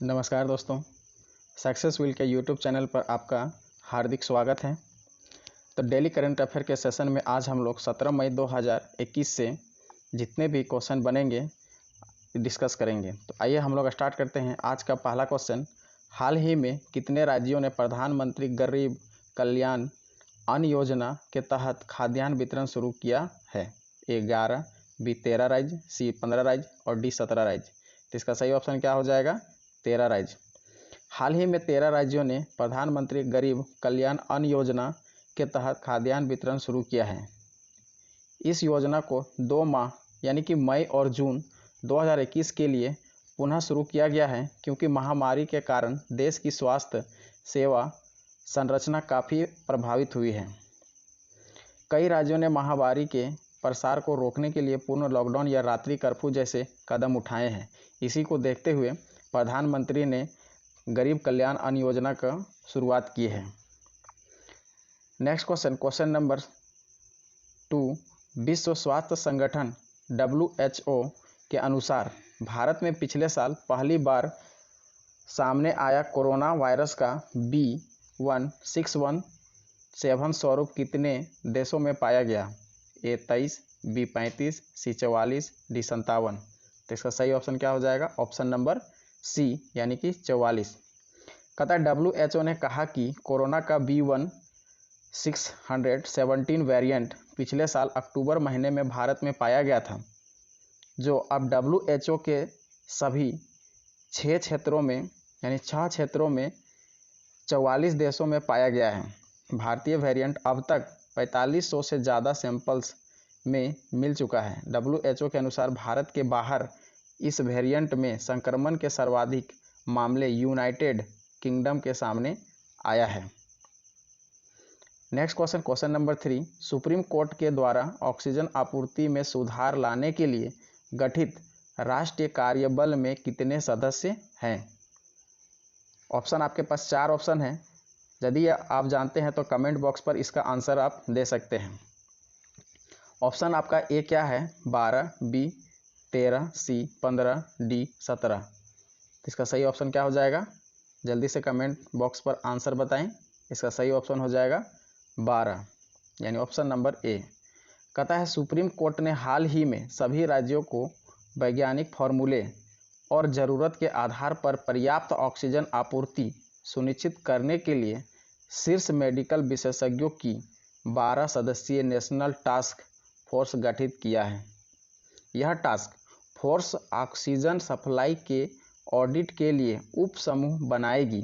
नमस्कार दोस्तों, success wheel के यूट्यूब चैनल पर आपका हार्दिक स्वागत है। तो डेली करंट अफेयर के सेशन में आज हम लोग 17 मई 2021 से जितने भी क्वेश्चन बनेंगे डिस्कस करेंगे। तो आइए हम लोग स्टार्ट करते हैं। आज का पहला क्वेश्चन, हाल ही में कितने राज्यों ने प्रधानमंत्री गरीब कल्याण अन्न योजना के तहत खाद्यान्न वितरण शुरू किया है? ए 11, बी 13 राज्य, सी 15 राज्य और डी 17 राज्य। तो इसका सही ऑप्शन क्या हो जाएगा? 13 राज्य। हाल ही में 13 राज्यों ने प्रधानमंत्री गरीब कल्याण अन्न योजना के तहत खाद्यान्न वितरण शुरू किया है। इस योजना को 2 माह यानी कि मई और जून 2021 के लिए पुनः शुरू किया गया है, क्योंकि महामारी के कारण देश की स्वास्थ्य सेवा संरचना काफ़ी प्रभावित हुई है। कई राज्यों ने महामारी के प्रसार को रोकने के लिए पूर्ण लॉकडाउन या रात्रि कर्फ्यू जैसे कदम उठाए हैं। इसी को देखते हुए प्रधानमंत्री ने गरीब कल्याण अन्न योजना का शुरुआत की है। नेक्स्ट क्वेश्चन नंबर 2, विश्व स्वास्थ्य संगठन WHO के अनुसार भारत में पिछले साल पहली बार सामने आया कोरोना वायरस का B1617 स्वरूप कितने देशों में पाया गया? ए 23, बी 35, सी 44, डी 57। तो इसका सही ऑप्शन क्या हो जाएगा? ऑप्शन नंबर सी यानी कि 44। कहता है WHO ने कहा कि कोरोना का B1617 वेरिएंट पिछले साल अक्टूबर महीने में भारत में पाया गया था, जो अब WHO के सभी 6 क्षेत्रों में यानी 6 क्षेत्रों में 44 देशों में पाया गया है। भारतीय वेरिएंट अब तक 4500 से ज़्यादा सैंपल्स में मिल चुका है। WHO के अनुसार भारत के बाहर इस वेरिएंट में संक्रमण के सर्वाधिक मामले यूनाइटेड किंगडम के सामने आया है। Next question number 3, supreme court के द्वारा ऑक्सीजन आपूर्ति में सुधार लाने के लिए गठित राष्ट्रीय कार्यबल में कितने सदस्य हैं? ऑप्शन आपके पास 4 ऑप्शन हैं। यदि आप जानते हैं तो कमेंट बॉक्स पर इसका आंसर आप दे सकते हैं। ऑप्शन आपका ए क्या है? 12, बी 13, सी 15, डी 17। इसका सही ऑप्शन क्या हो जाएगा? जल्दी से कमेंट बॉक्स पर आंसर बताएं। इसका सही ऑप्शन हो जाएगा 12 यानी ऑप्शन नंबर ए। कहता है सुप्रीम कोर्ट ने हाल ही में सभी राज्यों को वैज्ञानिक फॉर्मूले और ज़रूरत के आधार पर पर्याप्त ऑक्सीजन आपूर्ति सुनिश्चित करने के लिए शीर्ष मेडिकल विशेषज्ञों की 12 सदस्यीय नेशनल टास्क फोर्स गठित किया है। यह टास्क फोर्स ऑक्सीजन सप्लाई के ऑडिट के लिए उप समूह बनाएगी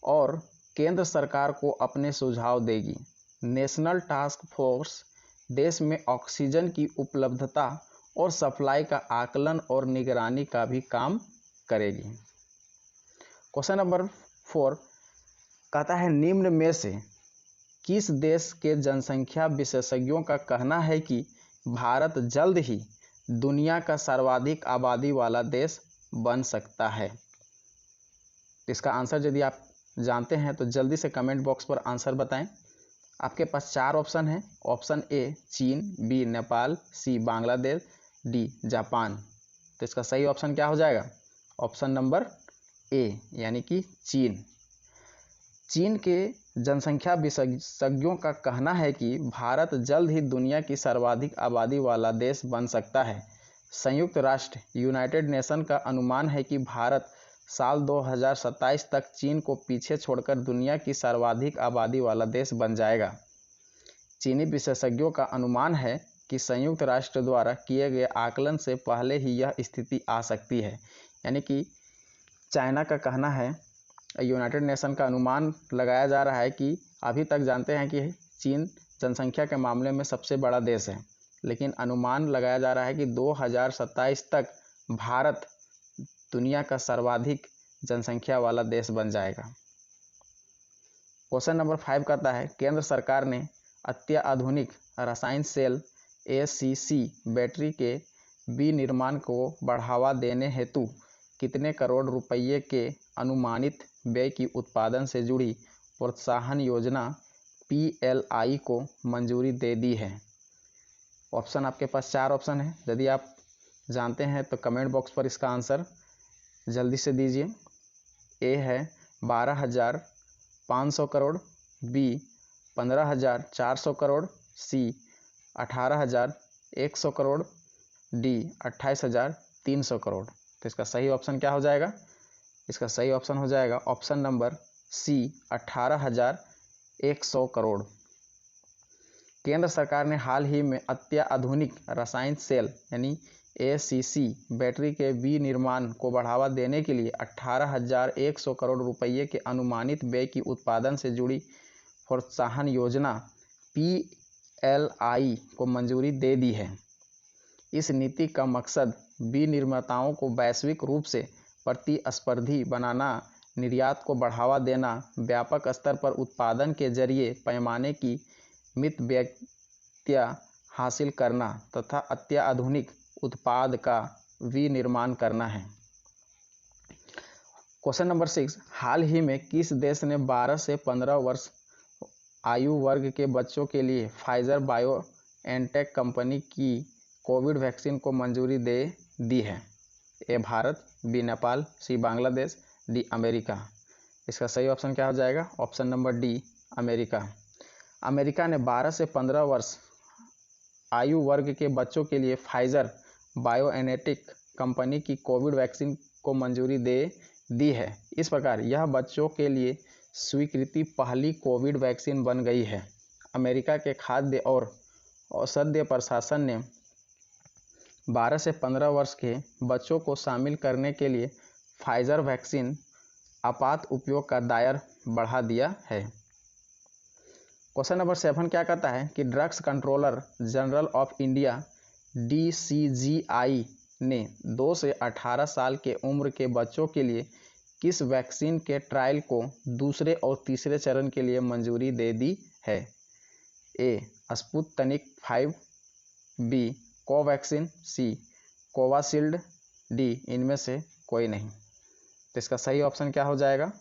और केंद्र सरकार को अपने सुझाव देगी। नेशनल टास्क फोर्स देश में ऑक्सीजन की उपलब्धता और सप्लाई का आकलन और निगरानी का भी काम करेगी। क्वेश्चन नंबर 4 कहता है निम्न में से किस देश के जनसंख्या विशेषज्ञों का कहना है कि भारत जल्द ही दुनिया का सर्वाधिक आबादी वाला देश बन सकता है? इसका आंसर यदि आप जानते हैं तो जल्दी से कमेंट बॉक्स पर आंसर बताएं। आपके पास 4 ऑप्शन हैं। ऑप्शन ए चीन, बी नेपाल, सी बांग्लादेश, डी जापान। तो इसका सही ऑप्शन क्या हो जाएगा? ऑप्शन नंबर ए यानी कि चीन। चीन के जनसंख्या विशेषज्ञों का कहना है कि भारत जल्द ही दुनिया की सर्वाधिक आबादी वाला देश बन सकता है। संयुक्त राष्ट्र यूनाइटेड नेशन का अनुमान है कि भारत साल 2027 तक चीन को पीछे छोड़कर दुनिया की सर्वाधिक आबादी वाला देश बन जाएगा। चीनी विशेषज्ञों का अनुमान है कि संयुक्त राष्ट्र द्वारा किए गए आकलन से पहले ही यह स्थिति आ सकती है। यानी कि चाइना का कहना है, यूनाइटेड नेशन का अनुमान लगाया जा रहा है कि अभी तक जानते हैं कि चीन जनसंख्या के मामले में सबसे बड़ा देश है, लेकिन अनुमान लगाया जा रहा है कि 2027 तक भारत दुनिया का सर्वाधिक जनसंख्या वाला देश बन जाएगा। क्वेश्चन नंबर 5 कहता है केंद्र सरकार ने अत्याधुनिक रसायन सेल ACC बैटरी के विनिर्माण को बढ़ावा देने हेतु कितने करोड़ रुपये के अनुमानित व्यय की उत्पादन से जुड़ी प्रोत्साहन योजना PLI को मंजूरी दे दी है? ऑप्शन आपके पास 4 ऑप्शन है। यदि आप जानते हैं तो कमेंट बॉक्स पर इसका आंसर जल्दी से दीजिए। ए है 12,500 करोड़, बी 15,400 करोड़, सी 18,100 करोड़, डी 28,300 करोड़। तो इसका सही ऑप्शन क्या हो जाएगा? इसका सही ऑप्शन हो जाएगा ऑप्शन नंबर सी 18,100 करोड़। केंद्र सरकार ने हाल ही में अत्याधुनिक रसायन सेल यानी ACC बैटरी के विनिर्माण को बढ़ावा देने के लिए 18,100 करोड़ रुपये के अनुमानित व्यय की उत्पादन से जुड़ी प्रोत्साहन योजना PLI को मंजूरी दे दी है। इस नीति का मकसद विनिर्माताओं को वैश्विक रूप से प्रतिस्पर्धी बनाना, निर्यात को बढ़ावा देना, व्यापक स्तर पर उत्पादन के जरिए पैमाने की मितव्ययता हासिल करना तथा अत्याधुनिक उत्पाद का विनिर्माण करना है। क्वेश्चन नंबर 6, हाल ही में किस देश ने 12 से 15 वर्ष आयु वर्ग के बच्चों के लिए फाइजर बायोएनटेक कंपनी की कोविड वैक्सीन को मंजूरी दे दी है? ए भारत, बी नेपाल, सी बांग्लादेश, डी अमेरिका। इसका सही ऑप्शन क्या हो जाएगा? Option number D America. America ने 12 से 15 वर्ष आयु वर्ग के बच्चों के लिए फाइजर बायोएनटेक कंपनी की कोविड वैक्सीन को मंजूरी दे दी है। इस प्रकार यह बच्चों के लिए स्वीकृति पहली कोविड वैक्सीन बन गई है। अमेरिका के खाद्य और औषधि प्रशासन ने 12 से 15 वर्ष के बच्चों को शामिल करने के लिए फाइजर वैक्सीन आपात उपयोग का दायरा बढ़ा दिया है। क्वेश्चन नंबर 7 क्या कहता है कि drugs controller general of India DCGI ने 2 से 18 साल के उम्र के बच्चों के लिए किस वैक्सीन के ट्रायल को दूसरे और तीसरे चरण के लिए मंजूरी दे दी है? ए स्पुतनिक 5, बी कोवैक्सीन, सी कोवाशील्ड, डी इनमें से कोई नहीं। तो इसका सही ऑप्शन क्या हो जाएगा?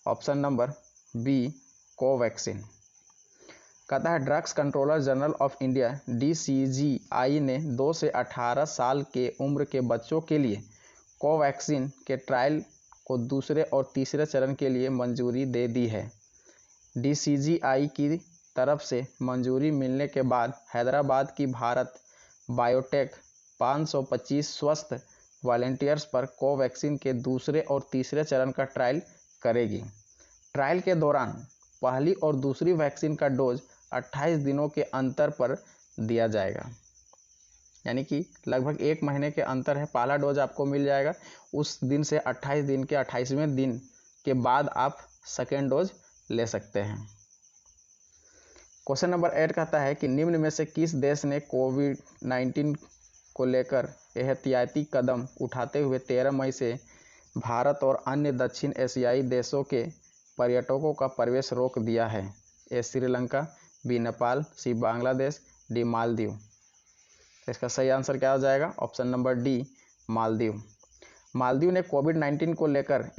Option number B Covaxin. कहता है drugs controller general of India DCGI ने 2 से 18 साल के उम्र के बच्चों के लिए कोवैक्सीन के ट्रायल को दूसरे और तीसरे चरण के लिए मंजूरी दे दी है। DCGI की तरफ से मंजूरी मिलने के बाद हैदराबाद की भारत बायोटेक 525 स्वस्थ वॉलंटियर्स पर कोवैक्सीन के दूसरे और तीसरे चरण का ट्रायल करेगी। ट्रायल के दौरान पहली और दूसरी वैक्सीन का डोज 28 दिनों के अंतर पर दिया जाएगा, यानी कि लगभग 1 महीने के अंतर है। पहला डोज आपको मिल जाएगा, उस दिन से 28 दिन के 28वें दिन के बाद आप सेकेंड डोज ले सकते हैं। क्वेश्चन नंबर 8 कहता है कि निम्न में से किस देश ने कोविड-19 को लेकर एहतियाती कदम उठाते हुए 13 मई से भारत और अन्य दक्षिण एशियाई देशों के पर्यटकों का प्रवेश रोक दिया है? ए श्रीलंका, बी नेपाल, सी बांग्लादेश, डी मालदीव। इसका सही आंसर क्या हो जाएगा? Option number D Maldives. Maldives ने कोविड-19 को लेकर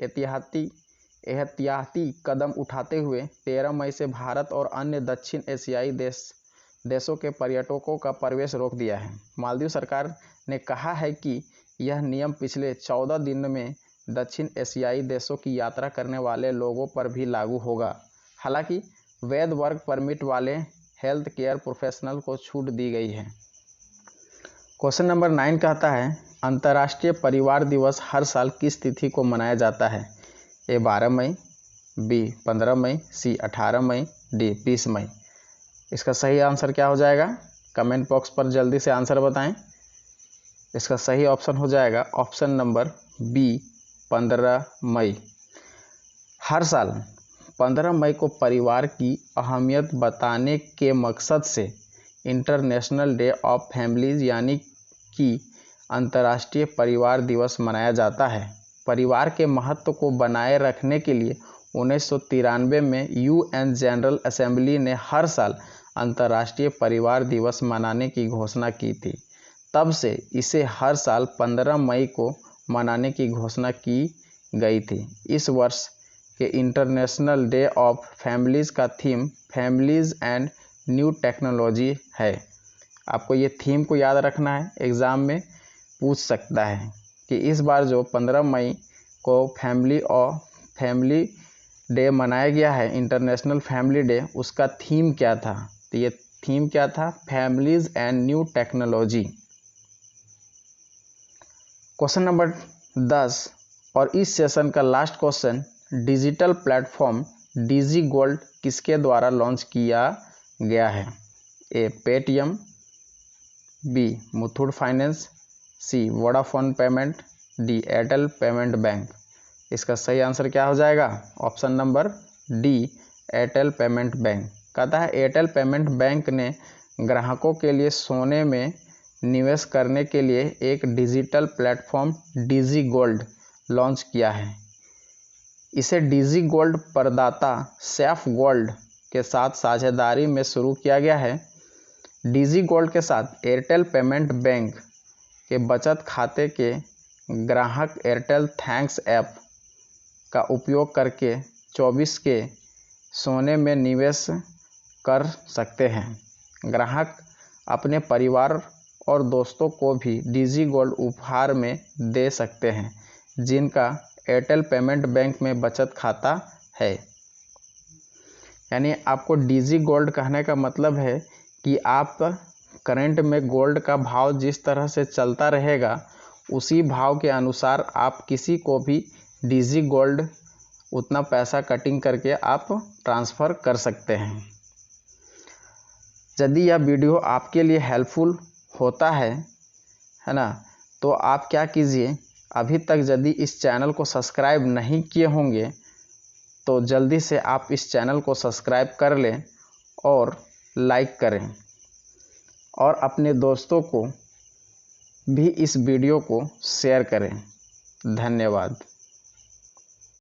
एहतियाती कदम उठाते हुए 13 मई से भारत और अन्य दक्षिण एशियाई देशों के पर्यटकों का प्रवेश रोक दिया है। मालदीव सरकार ने कहा है कि यह नियम पिछले 14 दिन में दक्षिण एशियाई देशों की यात्रा करने वाले लोगों पर भी लागू होगा। हालांकि वैध वर्क परमिट वाले हेल्थ केयर प्रोफेशनल को छूट दी गई है। क्वेश्चन नंबर 9 कहता है अंतर्राष्ट्रीय परिवार दिवस हर साल किस तिथि को मनाया जाता है? ए 12 मई, बी 15 मई, सी 18 मई, डी 20 मई। इसका सही आंसर क्या हो जाएगा? कमेंट बॉक्स पर जल्दी से आंसर बताएं। इसका सही ऑप्शन हो जाएगा ऑप्शन नंबर बी 15 मई। हर साल 15 मई को परिवार की अहमियत बताने के मकसद से इंटरनेशनल डे ऑफ फैमिलीज यानी कि अंतर्राष्ट्रीय परिवार दिवस मनाया जाता है। परिवार के महत्व को बनाए रखने के लिए 1993 में UN जनरल असेंबली ने हर साल अंतर्राष्ट्रीय परिवार दिवस मनाने की घोषणा की थी। तब से इसे हर साल 15 मई को मनाने की घोषणा की गई थी। इस वर्ष के इंटरनेशनल डे ऑफ फैमिलीज़ का theme families and new technology है। आपको ये थीम को याद रखना है, एग्ज़ाम में पूछ सकता है कि इस बार जो 15 मई को फैमिली और फैमिली डे मनाया गया है, इंटरनेशनल फैमिली डे, उसका थीम क्या था? तो ये थीम क्या था? Families and new technology. Question number 10 और इस सेशन का last question, digital platform Digi Gold किसके द्वारा लॉन्च किया गया है? A Paytm, B Muthoot finance, C Vodafone payment, D Airtel payment bank. इसका सही आंसर क्या हो जाएगा? Option number D Airtel payment bank. कहता है एयरटेल पेमेंट बैंक ने ग्राहकों के लिए सोने में निवेश करने के लिए एक digital platform Digi gold launch किया है। इसे डिजी गोल्ड प्रदाता सैफ गोल्ड के साथ साझेदारी में शुरू किया गया है। डिजी गोल्ड के साथ एयरटेल पेमेंट बैंक के बचत खाते के ग्राहक एयरटेल थैंक्स ऐप का उपयोग करके 24 के सोने में निवेश कर सकते हैं। ग्राहक अपने परिवार और दोस्तों को भी डिजी गोल्ड उपहार में दे सकते हैं जिनका एयरटेल पेमेंट बैंक में बचत खाता है। यानी आपको डिजी गोल्ड कहने का मतलब है कि आप करंट में गोल्ड का भाव जिस तरह से चलता रहेगा उसी भाव के अनुसार आप किसी को भी डिजी गोल्ड उतना पैसा कटिंग करके आप ट्रांसफ़र कर सकते हैं। यदि यह वीडियो आपके लिए हेल्पफुल होता है ना, तो आप क्या कीजिए, अभी तक यदि इस चैनल को सब्सक्राइब नहीं किए होंगे तो जल्दी से आप इस चैनल को सब्सक्राइब कर लें और लाइक करें और अपने दोस्तों को भी इस वीडियो को शेयर करें। धन्यवाद।